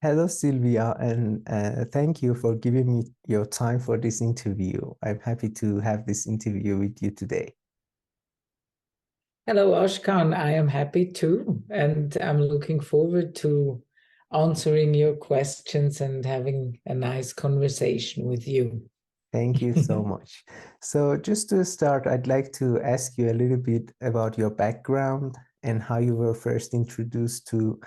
Hello, Silvia, and thank you for giving me your time for this interview. I'm happy to have this interview with you today. Hello, Ashkan. I am happy too, and I'm looking forward to answering your questions and having a nice conversation with you. Thank you so much. So, just to start, I'd like to ask you a little bit about your background and how you were first introduced to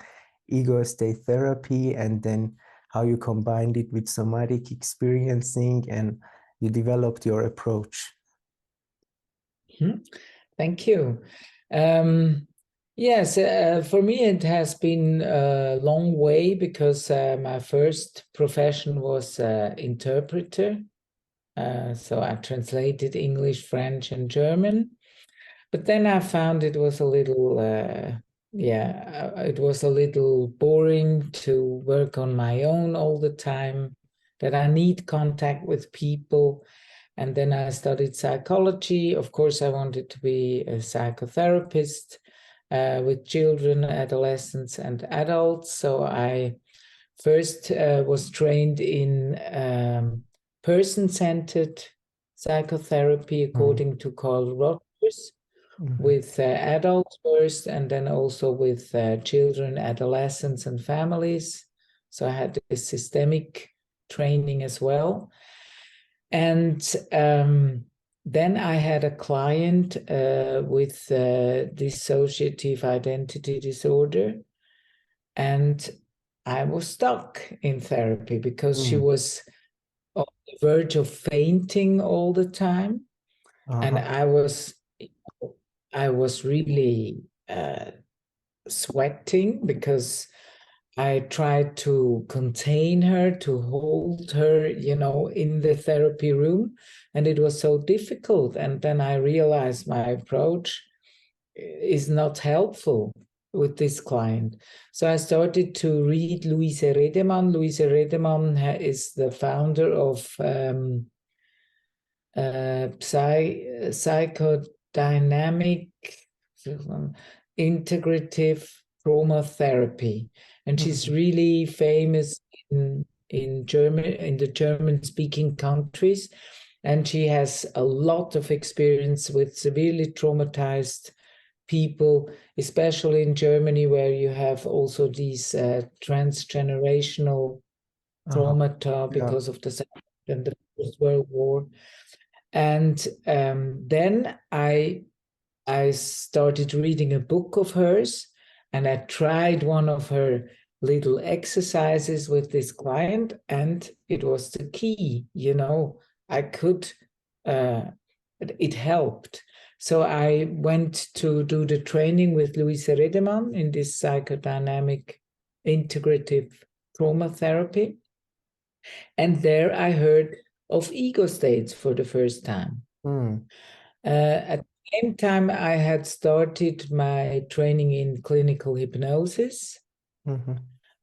ego state therapy, and then how you combined it with somatic experiencing and you developed your approach. Thank you. Yes, for me it has been a long way because my first profession was interpreter. So I translated English, French, and German. But then I found it was a little, it was a little boring to work on my own all the time, that I need contact with people. And then I studied psychology. Of course, I wanted to be a psychotherapist with children, adolescents, and adults. So I first was trained in person-centered psychotherapy according to Carl Rogers, with adults first, and then also with children, adolescents, and families. So I had this systemic training as well. And then I had a client with dissociative identity disorder, and I was stuck in therapy because she was on the verge of fainting all the time. And I was really sweating because I tried to contain her, to hold her, in the therapy room. And it was so difficult. And then I realized my approach is not helpful with this client. So I started to read Louise Redemann. Louise Redemann is the founder of psychodynamic integrative trauma therapy, and she's really famous in German, in the German-speaking countries, and she has a lot of experience with severely traumatized people, especially in Germany, where you have also these transgenerational traumata because of the Second and the First World War. And then I started reading a book of hers, and I tried one of her little exercises with this client, and it was the key, I could, it helped. So I went to do the training with Louise Redemann in this psychodynamic integrative trauma therapy. And there I heard of ego states for the first time. At the same time, I had started my training in clinical hypnosis.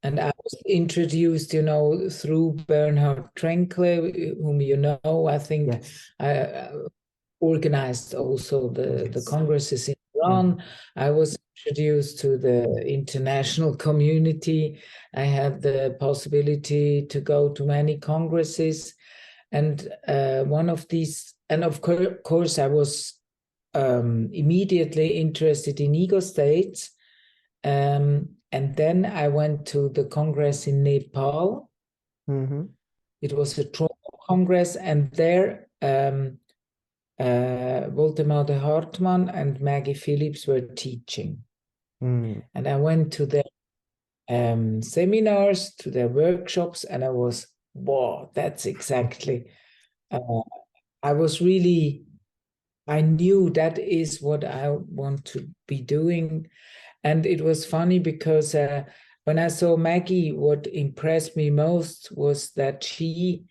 And I was introduced, through Bernhard Trenkle, whom you know. I think I organized also the congresses in Iran. I was introduced to the international community. I had the possibility to go to many congresses. And one of these, and of course, I was immediately interested in ego states. And then I went to the Congress in Nepal. It was a trauma Congress, and there Waldemar de Hartmann and Maggie Phillips were teaching. And I went to their seminars, to their workshops, and I was, wow, that's exactly, I knew that is what I want to be doing. And it was funny because when I saw Maggie, what impressed me most was that she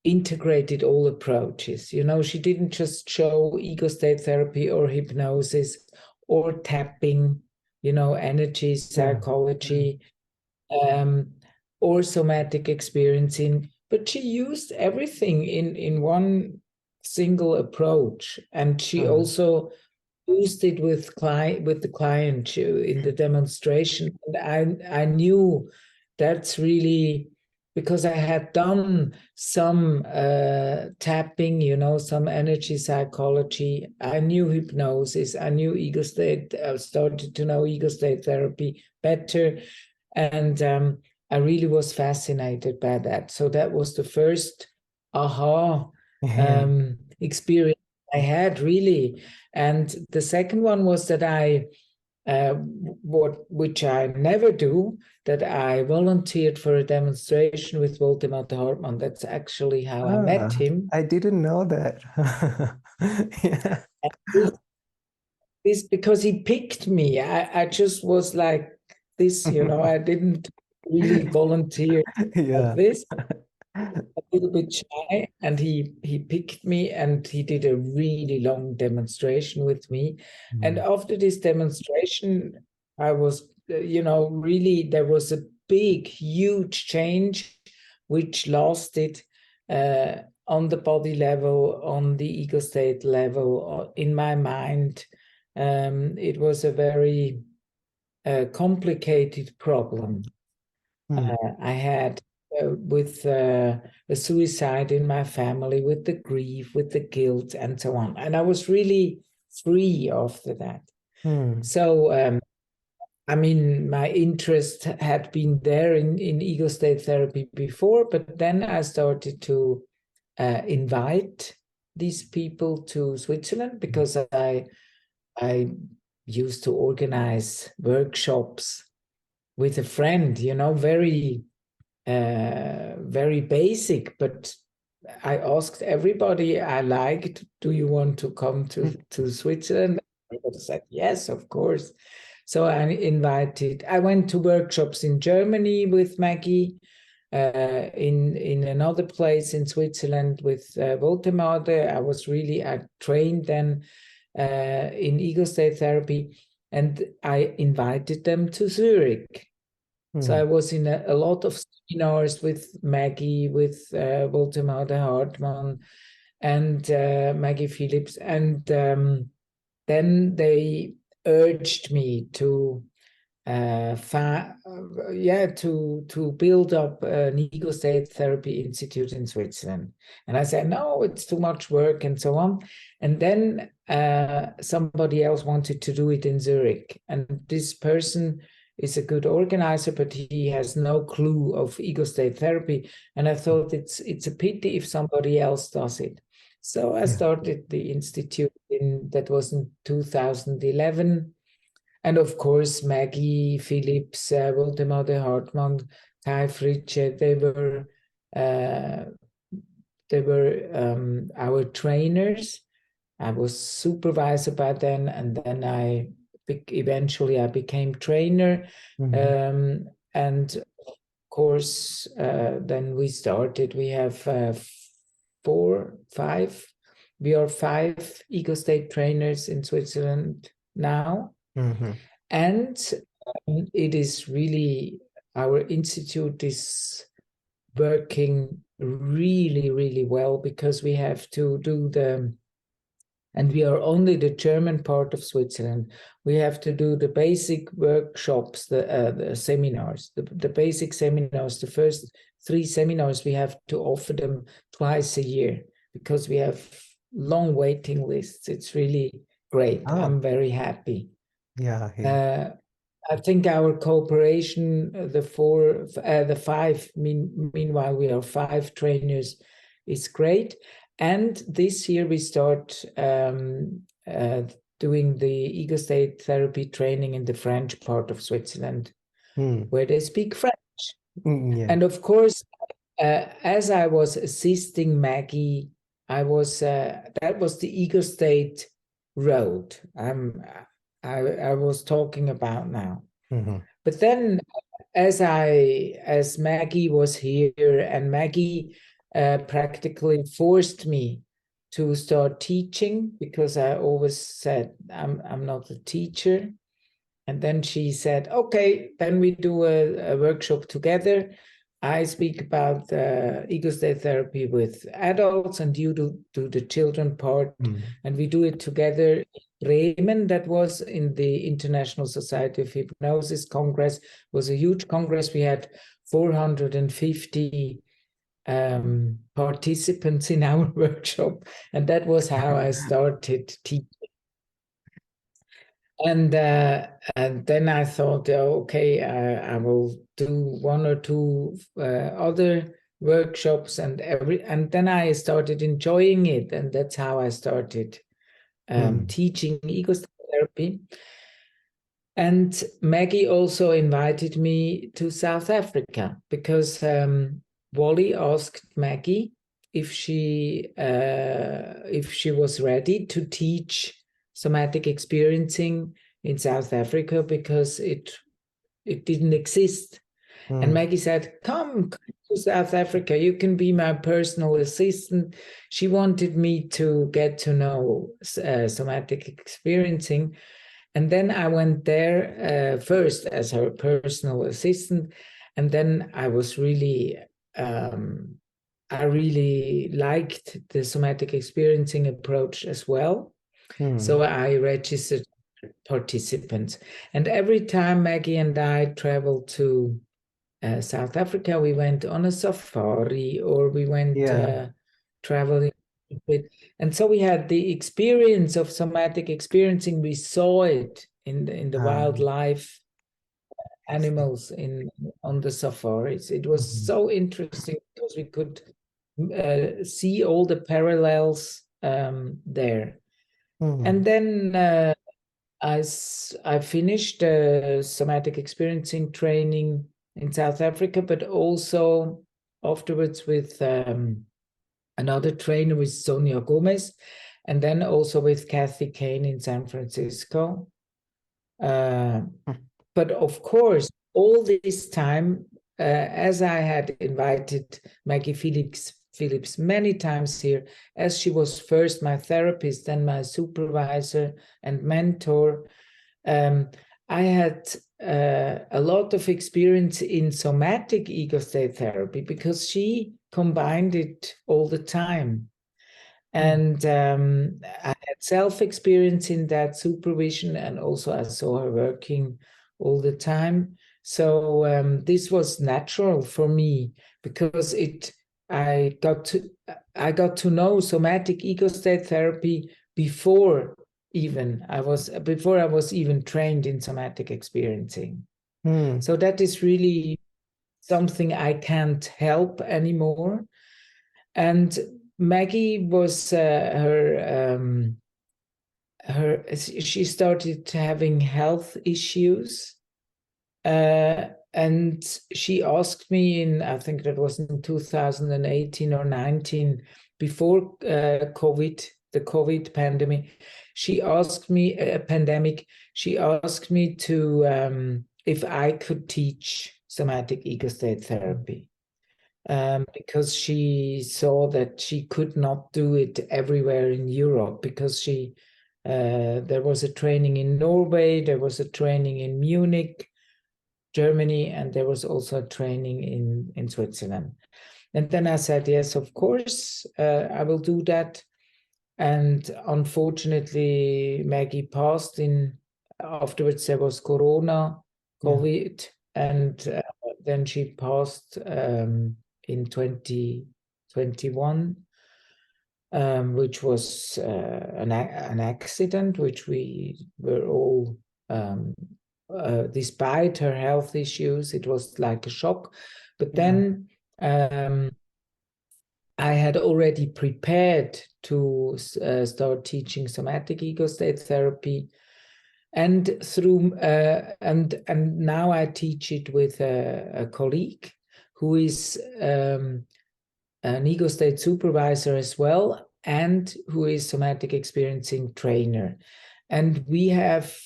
integrated all approaches. She didn't just show ego state therapy or hypnosis or tapping, energy, psychology, or somatic experiencing, but she used everything in one single approach. And she also used it with the client in the demonstration. And I knew that's really because I had done some tapping, some energy psychology. I knew hypnosis. I knew ego state. I started to know ego state therapy better. And I really was fascinated by that. So that was the first aha experience I had, really. And the second one was that which I never do, that I volunteered for a demonstration with Voldemort Hartmann. That's actually how I met him. I didn't know that. Yeah. This because he picked me. I just was like this, I didn't really volunteer like this. A little bit shy, and he picked me, and he did a really long demonstration with me. And after this demonstration, I was really, there was a big, huge change which lasted on the body level, on the ego state level, in my mind. It was a very complicated problem I had with a suicide in my family, with the grief, with the guilt, and so on. And I was really free after that. So, I mean, my interest had been there in ego state therapy before, but then I started to invite these people to Switzerland because I used to organize workshops with a friend, very basic, but I asked everybody I liked, do you want to come to Switzerland? Everybody said, yes, of course. So I went to workshops in Germany with Maggie, in another place in Switzerland with Voldemort. I trained then in ego state therapy, and I invited them to Zurich. So I was in a lot of seminars with Maggie, with Voldemort Hartmann, and Maggie Phillips, and then they urged me to build up an ego state therapy institute in Switzerland. And I said, no, it's too much work and so on. And then somebody else wanted to do it in Zurich. And this person is a good organizer, but he has no clue of ego state therapy. And I thought it's a pity if somebody else does it. So I started the institute that was in 2011. And of course, Maggie, Phillips, Voldemort Hartmann, Kai Fritsche, they were our trainers. I was supervisor by then, and then eventually I became trainer. And of course, then we started. We have we are 5 ego state trainers in Switzerland now. And it is really, our institute is working really, really well, because we have to do and we are only the German part of Switzerland. We have to do the basic workshops, the seminars, the basic seminars. The first 3 seminars, we have to offer them twice a year because we have long waiting lists. It's really great. I'm very happy. I think our cooperation, meanwhile we are 5 trainers, is great. And this year we start doing the ego state therapy training in the French part of Switzerland, where they speak French. And of course, as I was assisting Maggie, that was the ego state road I was talking about now. But then as Maggie was here, and Maggie practically forced me to start teaching, because I always said I'm not a teacher. And then she said, okay, then we do a workshop together. I speak about ego state therapy with adults, and you do the children part, and we do it together Bremen, that was in the International Society of Hypnosis Congress. It was a huge congress. We had 450 participants in our workshop, and that was how I started teaching. And then I thought, okay, I will do one or two other workshops, and then I started enjoying it, and that's how I started teaching egostate therapy. And Maggie also invited me to South Africa because Wally asked Maggie if she was ready to teach somatic experiencing in South Africa because it didn't exist. And Maggie said, come to South Africa. You can be my personal assistant. She wanted me to get to know somatic experiencing. And then I went there first as her personal assistant. And then I was really, I really liked the somatic experiencing approach as well. So I registered participants. And every time Maggie and I traveled to South Africa, we went on a safari or we went traveling. And so we had the experience of somatic experiencing. We saw it in the wildlife animals on the safaris. It was so interesting because we could see all the parallels there. And then I finished somatic experiencing training in South Africa, but also afterwards with another trainer with Sonia Gomez, and then also with Kathy Kane in San Francisco. But of course, all this time, as I had invited Maggie Phillips many times here, as she was first my therapist, then my supervisor and mentor, I had a lot of experience in somatic ego state therapy because she combined it all the time. And I had self-experience in that supervision, and also I saw her working all the time. So this was natural for me because I got to know somatic ego state therapy before I was even trained in somatic experiencing. So that is really something I can't help anymore. And Maggie was she started having health issues, and she asked me I think that was in 2018 or 19, before the COVID pandemic. She asked me to if I could teach somatic ego state therapy. Because she saw that she could not do it everywhere in Europe because there was a training in Norway, there was a training in Munich, Germany, and there was also a training in Switzerland. And then I said, yes, of course, I will do that. And unfortunately, Maggie passed afterwards there was COVID, and then she passed in 2021, which was an accident, which we were all, despite her health issues, it was like a shock. But then I had already prepared to start teaching somatic ego state therapy, and and now I teach it with a colleague who is an ego state supervisor as well, and who is somatic experiencing trainer. And we have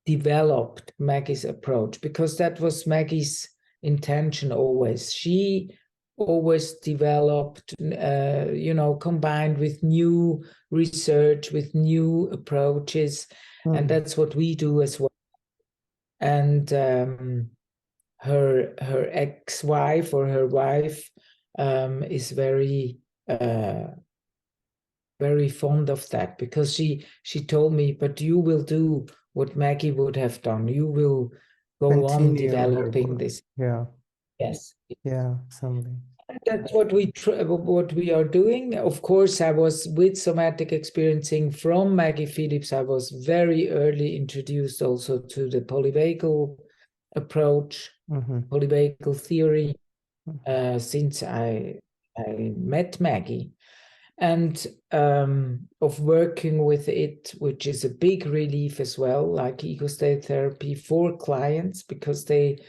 developed Maggie's approach because that was Maggie's intention always. She always developed, combined with new research, with new approaches, and that's what we do as well. And her ex-wife or her wife is very very fond of that, because she told me, but you will do what Maggie would have done. You will go on Continue her developing work. this. Yeah, Yes. yeah, something. That's what we are doing. Of course, I was with Somatic Experiencing from Maggie Phillips. I was very early introduced also to the polyvagal approach, polyvagal theory, since I met Maggie, and of working with it, which is a big relief as well, like ego state therapy for clients, because they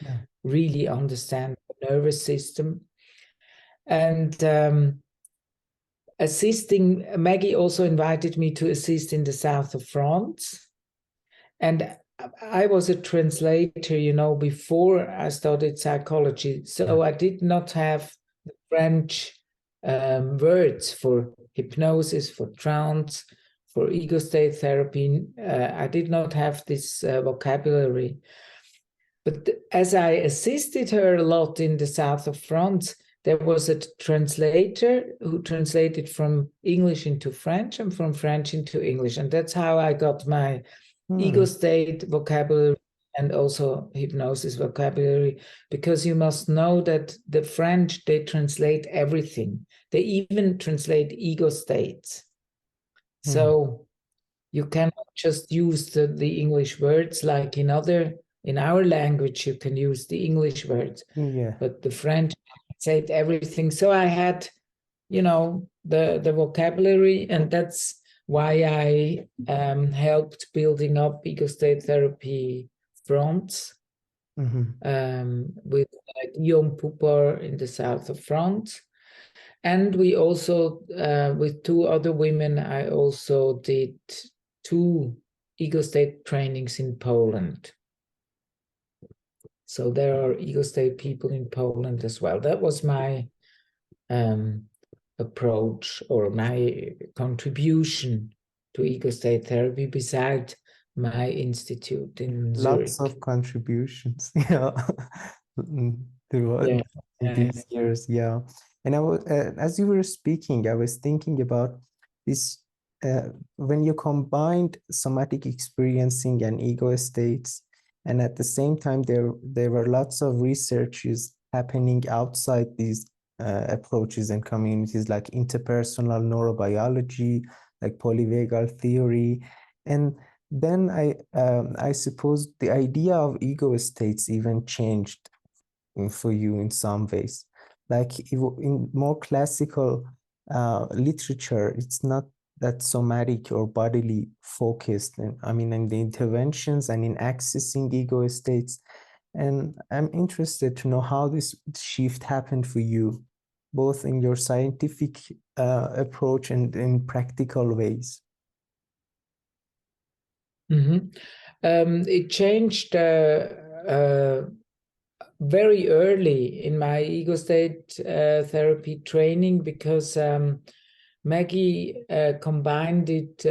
really understand the nervous system. And assisting, Maggie also invited me to assist in the south of France. And I was a translator, before I studied psychology. So I did not have the French words for hypnosis, for trance, for ego state therapy. I did not have this vocabulary. But as I assisted her a lot in the south of France, there was a translator who translated from English into French and from French into English. And that's how I got my ego state vocabulary and also hypnosis vocabulary, because you must know that the French, they translate everything. They even translate ego states. So you cannot just use the English words like in our language, you can use the English words, but the French translate everything. So I had, the vocabulary, and that's why I helped building up ego state therapy France with Guillaume Poupard in the south of France. And we also, with two other women, I also did 2 ego state trainings in Poland. So there are ego state people in Poland as well. That was my approach or my contribution to ego state therapy beside my institute in Zurich. Lots of contributions, throughout these years, And I was, as you were speaking, I was thinking about this. When you combined somatic experiencing and ego states, and at the same time there were lots of researches happening outside these approaches and communities, like interpersonal neurobiology, like polyvagal theory, and then I suppose the idea of ego states even changed for you in some ways. Like in more classical literature, it's not that somatic or bodily focused. And I mean, in the interventions and in accessing ego states. And I'm interested to know how this shift happened for you, both in your scientific approach and in practical ways. It changed very early in my ego state therapy training, because Maggie combined it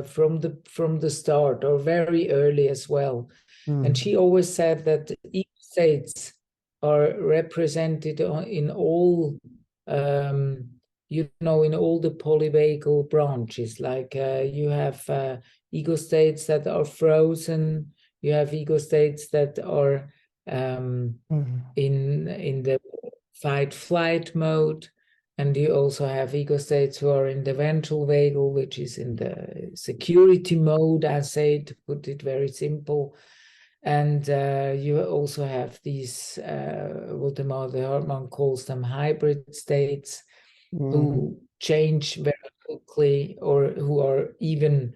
from the start, or very early as well. And she always said that ego states are represented in all in all the polyvagal branches. Like you have ego states that are frozen, you have ego states that are in the fight-flight mode, and you also have ego states who are in the ventral vagal, which is in the security mode, I say, to put it very simple. And you also have these, what the Hartman calls them, hybrid states, who change very quickly, or who are even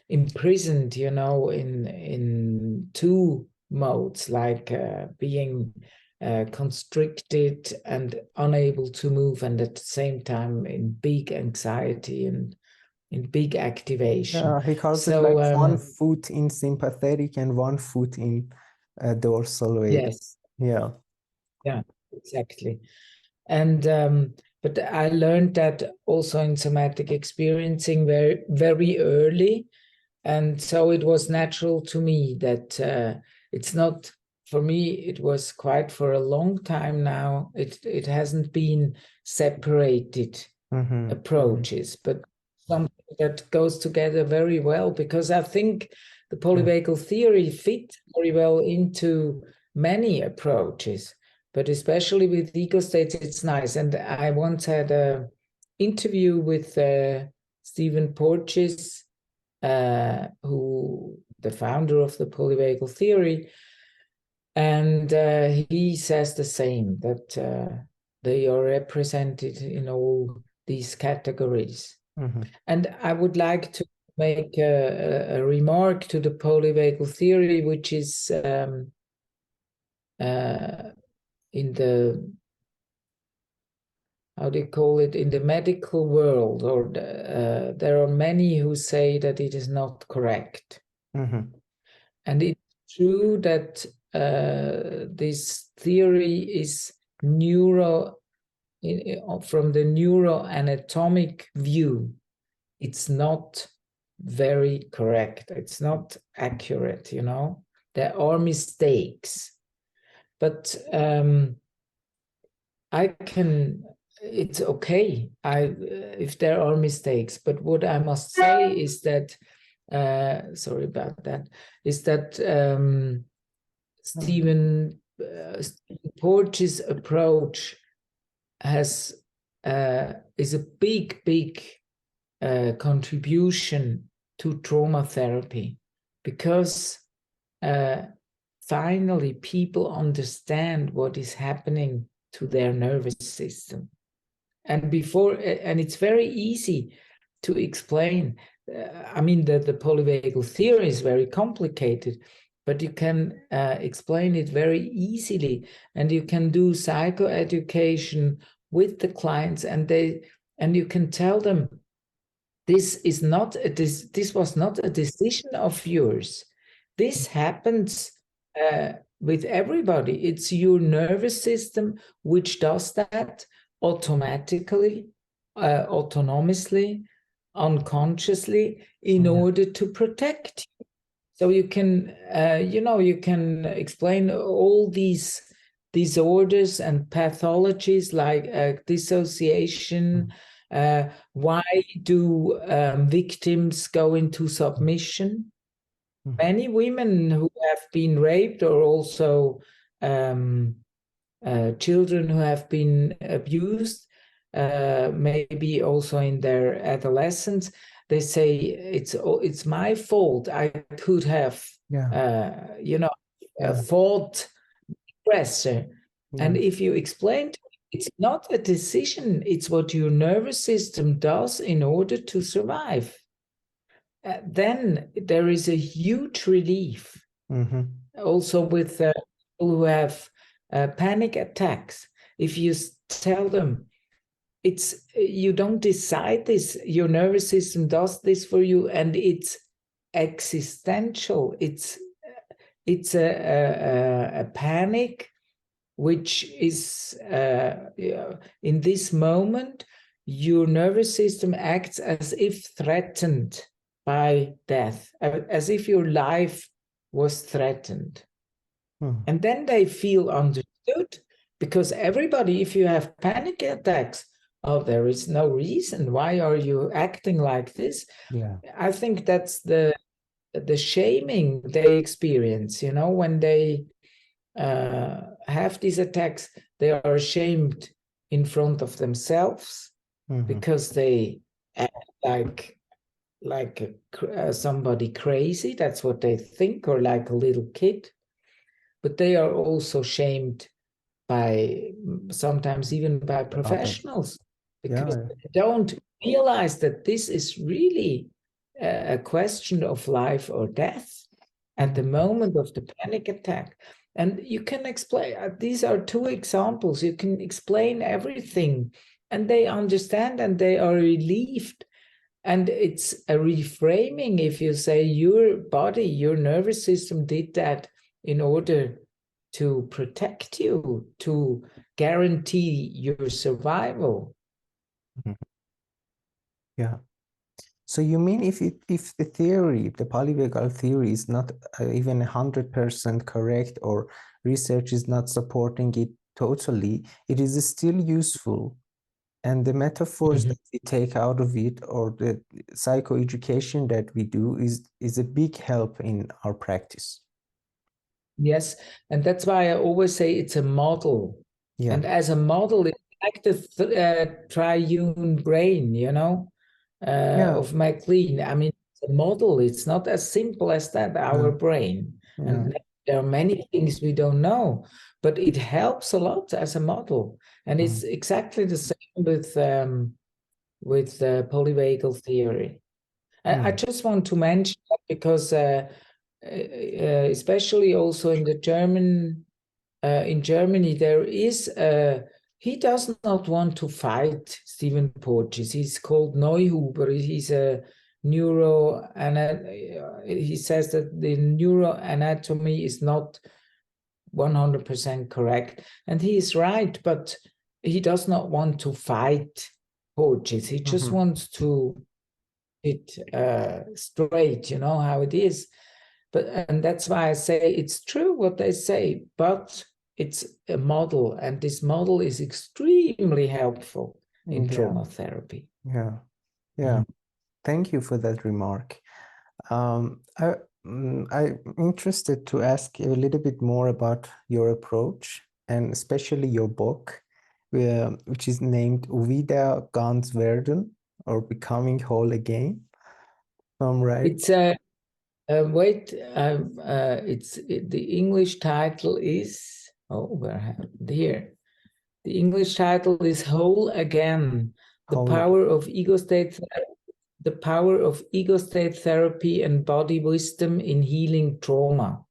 imprisoned, in 2 modes, like being constricted and unable to move, and at the same time in big anxiety and in big activation. He calls it like 1 foot in sympathetic and 1 foot in dorsal vagus. Yes. Yeah, exactly. And but I learned that also in somatic experiencing very, very early. And so it was natural to me that it's not, for me, it was quite for a long time now, it hasn't been separated approaches, but something that goes together very well, because I think the polyvagal theory fits very well into many approaches, but especially with ego states, it's nice. And I once had an interview with Stephen Porges, who the founder of the polyvagal theory, and he says the same, that they are represented in all these categories. And I would like to make a remark to the polyvagal theory, which is in the, how do you call it, in the medical world, or there are many who say that it is not correct. And it's true that this theory is from the neuroanatomic view, it's not very correct. It's not accurate, you know. There are mistakes, but it's okay if there are mistakes. But what I must say is that, sorry about that, is that Stephen Porges' approach is a big contribution to trauma therapy, because finally people understand what is happening to their nervous system. And it's very easy to explain. I mean, the polyvagal theory is very complicated, but you can explain it very easily, and you can do psychoeducation with the clients, and you can tell them, this was not a decision of yours. This happens with everybody. It's your nervous system which does that automatically, autonomously, unconsciously, in order to protect you. So you can, you can explain all these disorders and pathologies like dissociation. Why do victims go into submission? Many women who have been raped, or also children who have been abused, maybe also in their adolescence, they say it's my fault. I could have, fought the aggressor. And if you explain to me, it's not a decision, it's what your nervous system does in order to survive, then there is a huge relief. Also with people who have panic attacks, if you tell them, you don't decide this, your nervous system does this for you, and it's existential. It's a panic which is in this moment, your nervous system acts as if threatened by death, as if your life was threatened. And then they feel understood, because everybody, if you have panic attacks, oh, there is no reason. Why are you acting like this? I think that's the shaming they experience, when they have these attacks. They are ashamed in front of themselves, because they act like somebody crazy. That's what they think, or like a little kid. But they are also shamed by, sometimes even by professionals, because they don't realize that this is really a question of life or death at the moment of the panic attack. And you can explain, these are two examples, you can explain everything, and they understand, and they are relieved. And it's a reframing if you say your body, your nervous system did that in order to protect you, to guarantee your survival. So you mean if the theory, the polyvagal theory, is not even 100% correct, or research is not supporting it totally, it is still useful And the metaphors Mhm. that we take out of it, or the psychoeducation that we do, is a big help in our practice. Yes, and that's why I always say it's a model. Yeah. And as a model, it's like the triune brain, Yeah. of MacLean. I mean, it's a model. It's not as simple as that, our Yeah. brain. Yeah. And there are many things we don't know, but it helps a lot as a model. And it's exactly the same with polyvagal theory. I just want to mention that because especially also in the in Germany, there is he does not want to fight Stephen Porges. He's called Neuhuber. He's a he says that the neuroanatomy is not 100% correct, and he is right, but he does not want to fight Porges. He just wants to it straight, how it is. And that's why I say it's true what they say, but it's a model, and this model is extremely helpful in trauma therapy. Yeah. Yeah. Thank you for that remark. I'm interested to ask you a little bit more about your approach, and especially your book, which is named Wieder ganz werden, or Becoming Whole Again. I'm right. It's wait, the English title is, where happened here? The English title is Whole Again: The Whole Power of the Power of Ego State Therapy and Body Wisdom in Healing Trauma.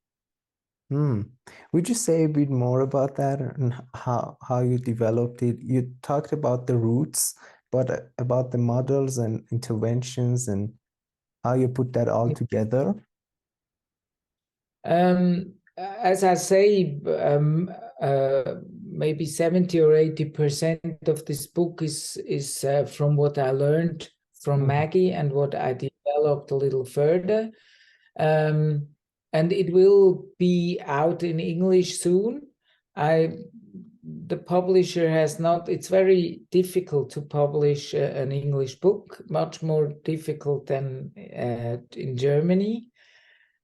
Would you say a bit more about that and how you developed it? You talked about the roots, but about the models and interventions and how you put that all together. As I say, maybe 70 or 80% of this book is from what I learned from Maggie and what I developed a little further. And it will be out in English soon. The publisher has not, it's very difficult to publish an English book, much more difficult than in Germany.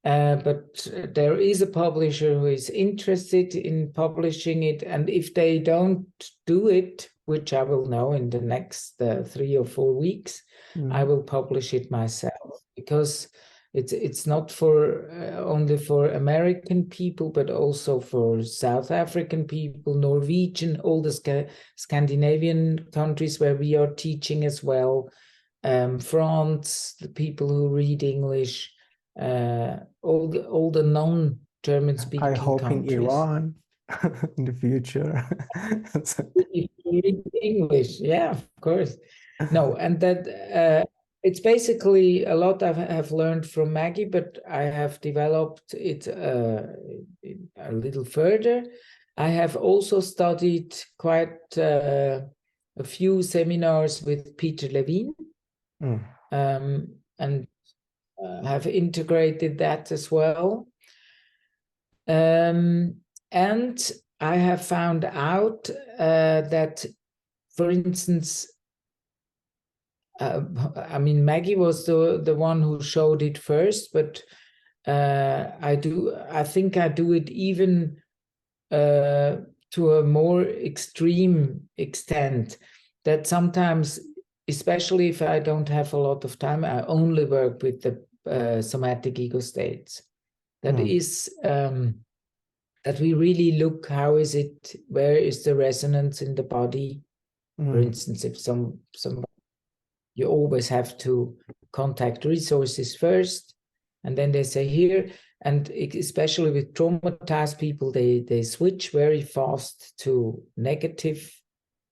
But there is a publisher who is interested in publishing it. And if they don't do it, which I will know in the next 3 or 4 weeks, I will publish it myself, because it's not for only for American people, but also for South African people, Norwegian, all the Scandinavian countries where we are teaching as well, France, the people who read English, all the non-German speaking I hope in countries. Iran in the future. If you read English, yeah, of course. No, and that it's basically a lot I have learned from Maggie, but I have developed it a little further. I have also studied quite a few seminars with Peter Levine, and have integrated that as well. And I have found out that, for instance, I mean, Maggie was the one who showed it first, but I think I do it even to a more extreme extent, that sometimes, especially if I don't have a lot of time, I only work with the somatic ego states. That is that we really look, how is it, where is the resonance in the body? For instance, if some you always have to contact resources first, and then they say here, and especially with traumatized people, they switch very fast to negative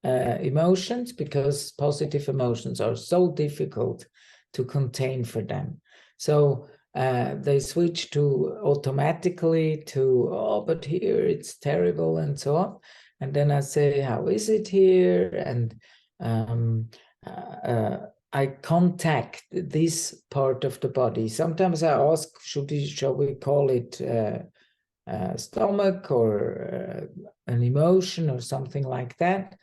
emotions, because positive emotions are so difficult to contain for them. So they switch to automatically to, oh, but here it's terrible, and so on. And then I say, how is it here? And I contact this part of the body. Sometimes I ask, shall we call it stomach, or an emotion, or something like that?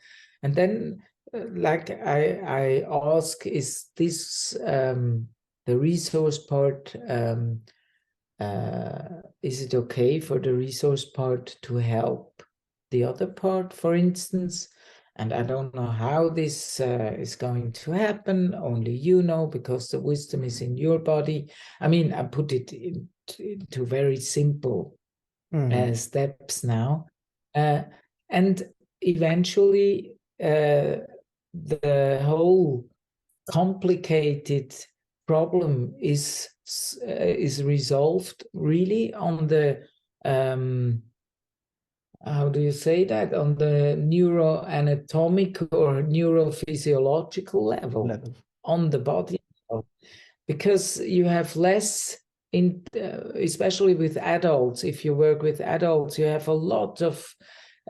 And then like I ask, is this the resource part? Is it okay for the resource part to help the other part, for instance? And I don't know how this is going to happen. Only you know, because the wisdom is in your body. I mean, I put it into very simple steps now. And eventually, the whole complicated problem is resolved really on the how do you say that, on the neuroanatomic or neurophysiological level. On the body, because you have less in especially with adults. If you work with adults, you have a lot of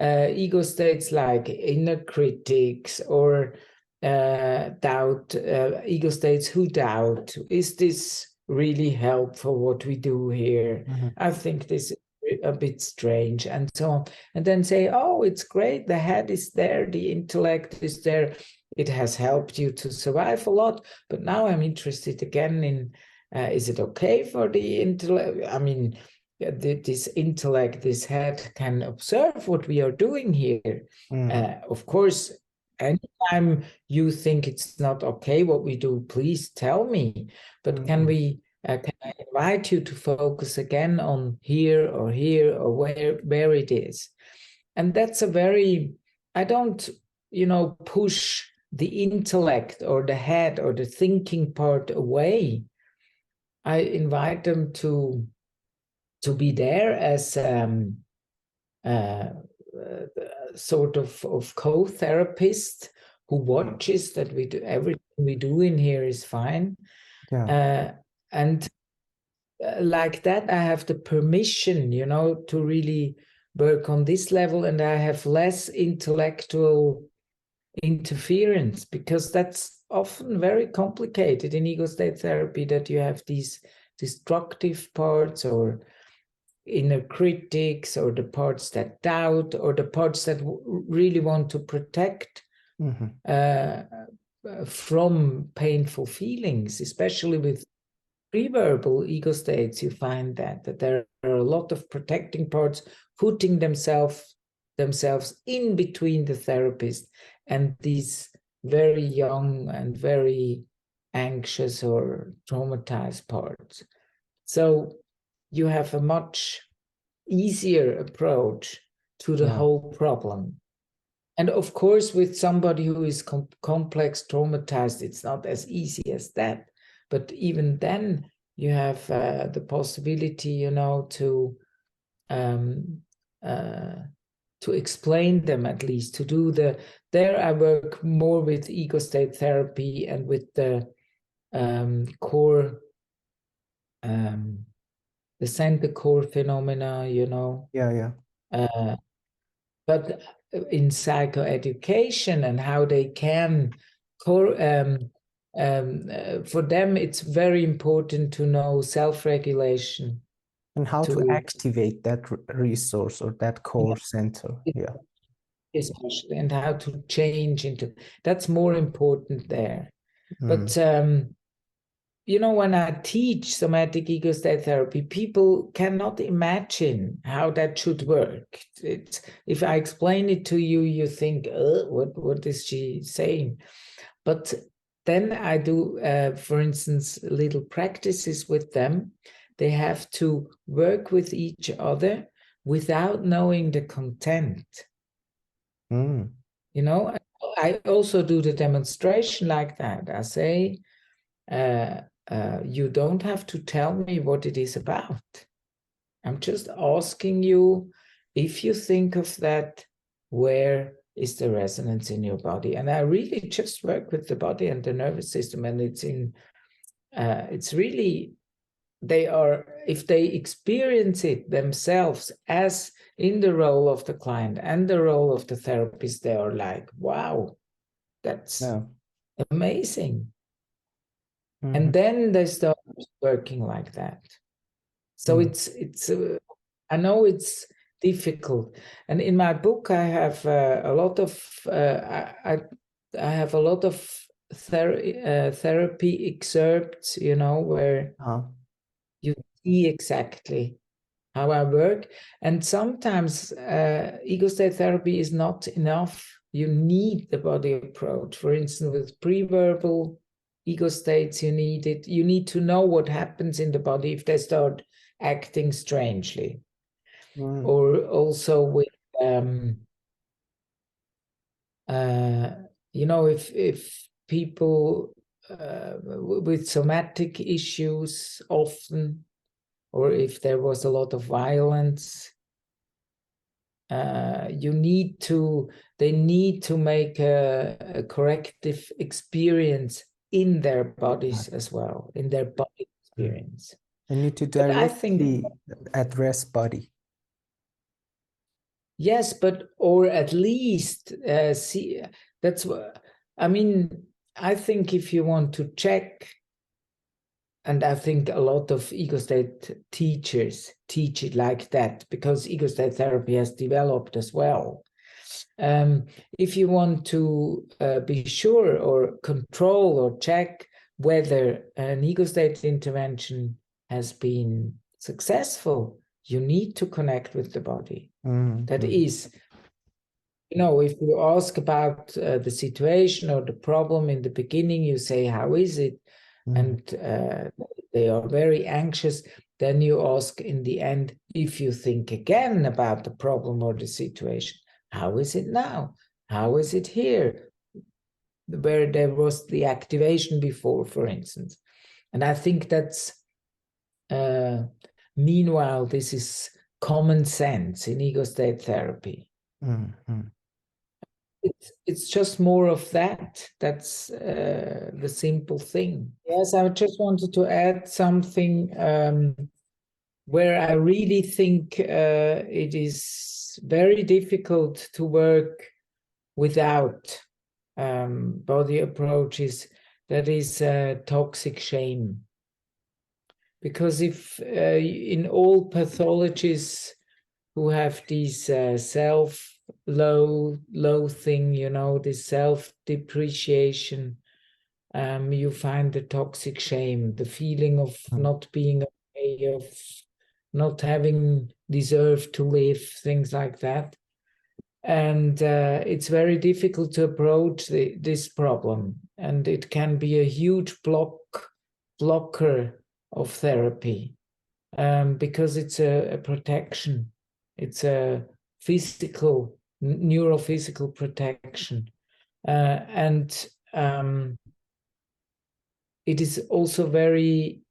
ego states, like inner critics or doubt, ego states who doubt, is this really helpful what we do here? I think this is a bit strange, and so on. And then say, oh, it's great, the head is there, the intellect is there, it has helped you to survive a lot, but now I'm interested again in is it okay for the intellect? I mean, this intellect, this head can observe what we are doing here. Of course, anytime you think it's not okay what we do, please tell me. But can I invite you to focus again on here or where it is? And that's a very, I don't, push the intellect or the head or the thinking part away. I invite them to be there as sort of co-therapist who watches that we do everything we do in here is fine. And like that, I have the permission, to really work on this level, and I have less intellectual interference, because that's often very complicated in ego state therapy, that you have these destructive parts or inner critics, or the parts that doubt, or the parts that really want to protect from painful feelings. Especially with pre-verbal ego states, you find that there are a lot of protecting parts putting themselves in between the therapist and these very young and very anxious or traumatized parts. So you have a much easier approach to the whole problem. And of course, with somebody who is complex traumatized, it's not as easy as that. But even then, you have the possibility, to explain them, at least to do there I work more with ego state therapy and with the core, the center core phenomena, but in psychoeducation and how they can for them, it's very important to know self-regulation. And how to activate that resource or that core center. Especially, and how to change into, that's more important there. But when I teach somatic ego state therapy, people cannot imagine how that should work. If I explain it to you, you think, what is she saying? But then I do, for instance, little practices with them. They have to work with each other without knowing the content. I also do the demonstration like that. I say, you don't have to tell me what it is about. I'm just asking you, if you think of that, where is the resonance in your body? And I really just work with the body and the nervous system, and it's really, if they experience it themselves as in the role of the client and the role of the therapist, they are like, wow, that's amazing. And then they start working like that. So it's I know it's difficult. And in my book, I have a lot of, I have a lot of therapy excerpts, you know, where you see exactly how I work. And sometimes ego state therapy is not enough. You need the body approach. For instance, with pre-verbal ego states, you need it. You need to know what happens in the body if they start acting strangely. Or also with you know, if people with somatic issues often, or if there was a lot of violence, they need to make a corrective experience in their bodies as well, in their body experience. They need to But I think directly address body. Yes, but or at least see, that's what I mean. I think if you want to check, and I think a lot of ego state teachers teach it like that because ego state therapy has developed as well. If you want to be sure or control or check whether an ego state intervention has been successful, you need to connect with the body. That is, you know, if you ask about the situation or the problem in the beginning, you say, how is it? And they are very anxious. Then you ask in the end, if you think again about the problem or the situation, how is it now? How is it here? Where there was the activation before, for instance. And I think that's, meanwhile, this is common sense in ego state therapy. It's just more of that. That's the simple thing. Yes, I just wanted to add something where I really think it is very difficult to work without body approaches. That is toxic shame. Because if in all pathologies who have these self-loathing, you know, this self-depreciation, you find the toxic shame, the feeling of not being okay, of not having deserved to live, things like that. And it's very difficult to approach this problem. And it can be a huge blocker of therapy because it's a protection. It's a physical, neurophysical protection. And it is also very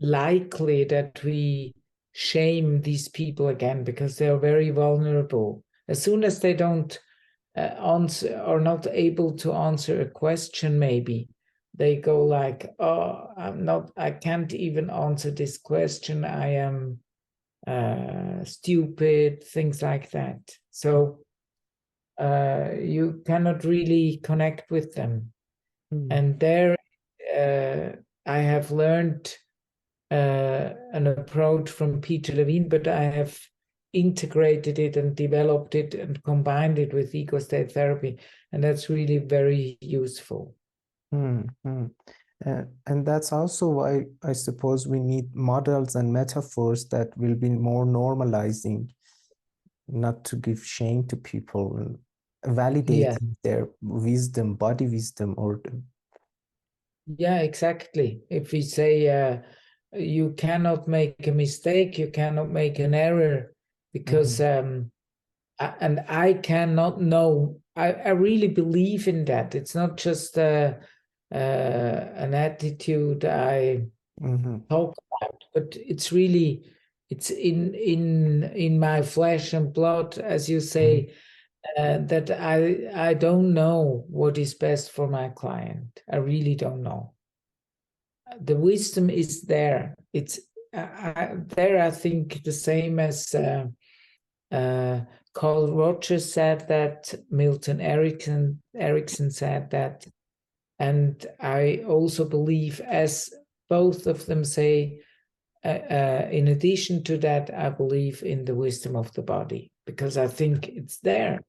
likely that we shame these people again because they are very vulnerable. As soon as they don't answer, are not able to answer a question, maybe they go like, oh, I can't even answer this question. I am stupid, things like that. So you cannot really connect with them. And there I have learned an approach from Peter Levine, but I have integrated it and developed it and combined it with ego state therapy. And that's really very useful. And that's also why I suppose we need models and metaphors that will be more normalizing, not to give shame to people, and validating their wisdom, body wisdom, or yeah, exactly. If we say you cannot make a mistake, you cannot make an error, because and I cannot know. I really believe in that. It's not just an attitude I talk about, but it's really, it's in my flesh and blood, as you say, that I don't know what is best for my client. I really don't know. The wisdom is there. It's there. I think the same as Carl Rogers said that, Milton Erickson said that, and I also believe, as both of them say, in addition to that, I believe in the wisdom of the body, because I think it's there,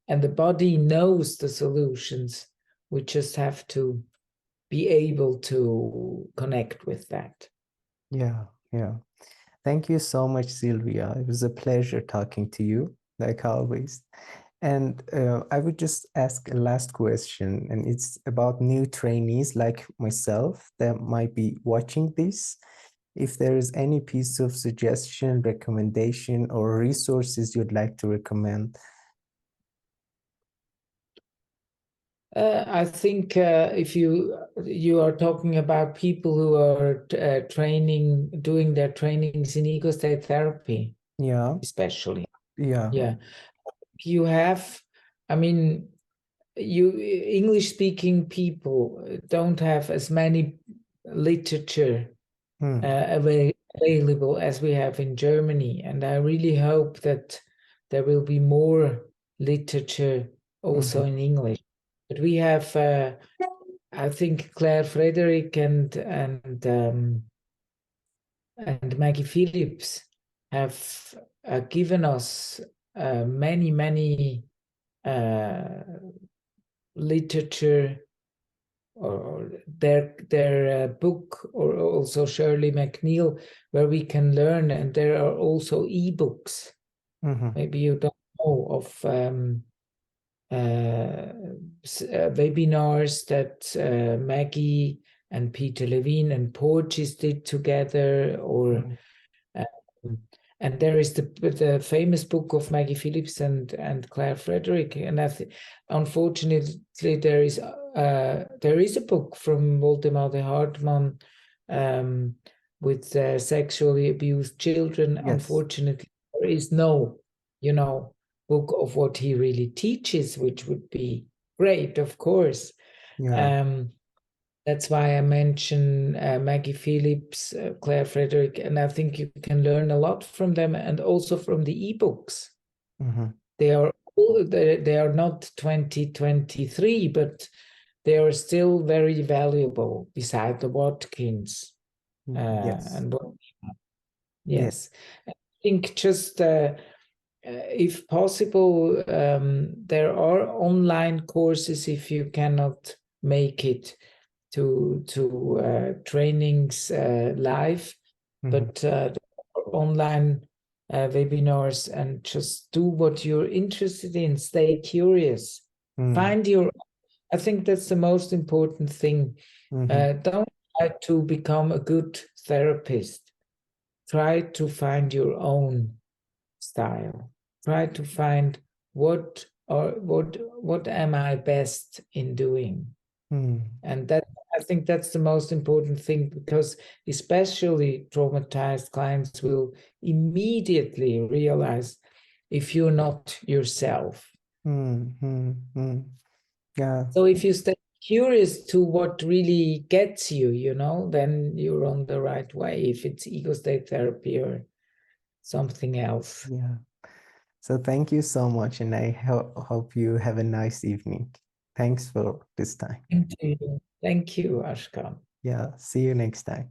and the body knows the solutions We just have to be able to connect with that. Yeah, yeah. Thank you so much, Silvia. It was a pleasure talking to you, like always. And I would just ask a last question, and it's about new trainees like myself that might be watching this. If there is any piece of suggestion, recommendation, or resources you'd like to recommend. I think if you are talking about people who are doing their trainings in ego state therapy, Yeah, especially. yeah. Yeah. You have, I mean, English speaking people don't have as many literature available as we have in Germany. And I really hope that there will be more literature also in English. But we have, I think, Claire Frederick and Maggie Phillips have given us many literature, or their book, or also Shirley MacNeil, where we can learn. And there are also ebooks. Maybe you don't know of webinars that Maggie and Peter Levine and Porges did together, or and there is the famous book of Maggie Phillips and Claire Frederick. And unfortunately, there is a book from Waldemar de Hartmann with sexually abused children. Yes. Unfortunately, there is no, book of what he really teaches, which would be great, of course. Yeah. That's why I mention Maggie Phillips, Claire Frederick, and I think you can learn a lot from them, and also from the ebooks. They are not 2023, but they are still very valuable beside the Watkins. Yes. And what? Yes. I think just if possible, there are online courses if you cannot make it to trainings live, but online webinars, and just do what you're interested in. Stay curious. Find your. I think that's the most important thing. Don't try to become a good therapist. Try to find your own style. Try to find what am I best in doing. And that, I think that's the most important thing, because especially traumatized clients will immediately realize if you're not yourself. Yeah. So if you stay curious to what really gets you, then you're on the right way, if it's ego state therapy or something else. Yeah. So thank you so much, and I hope you have a nice evening. Thanks for this time. Thank you, Ashkan. Yeah, see you next time.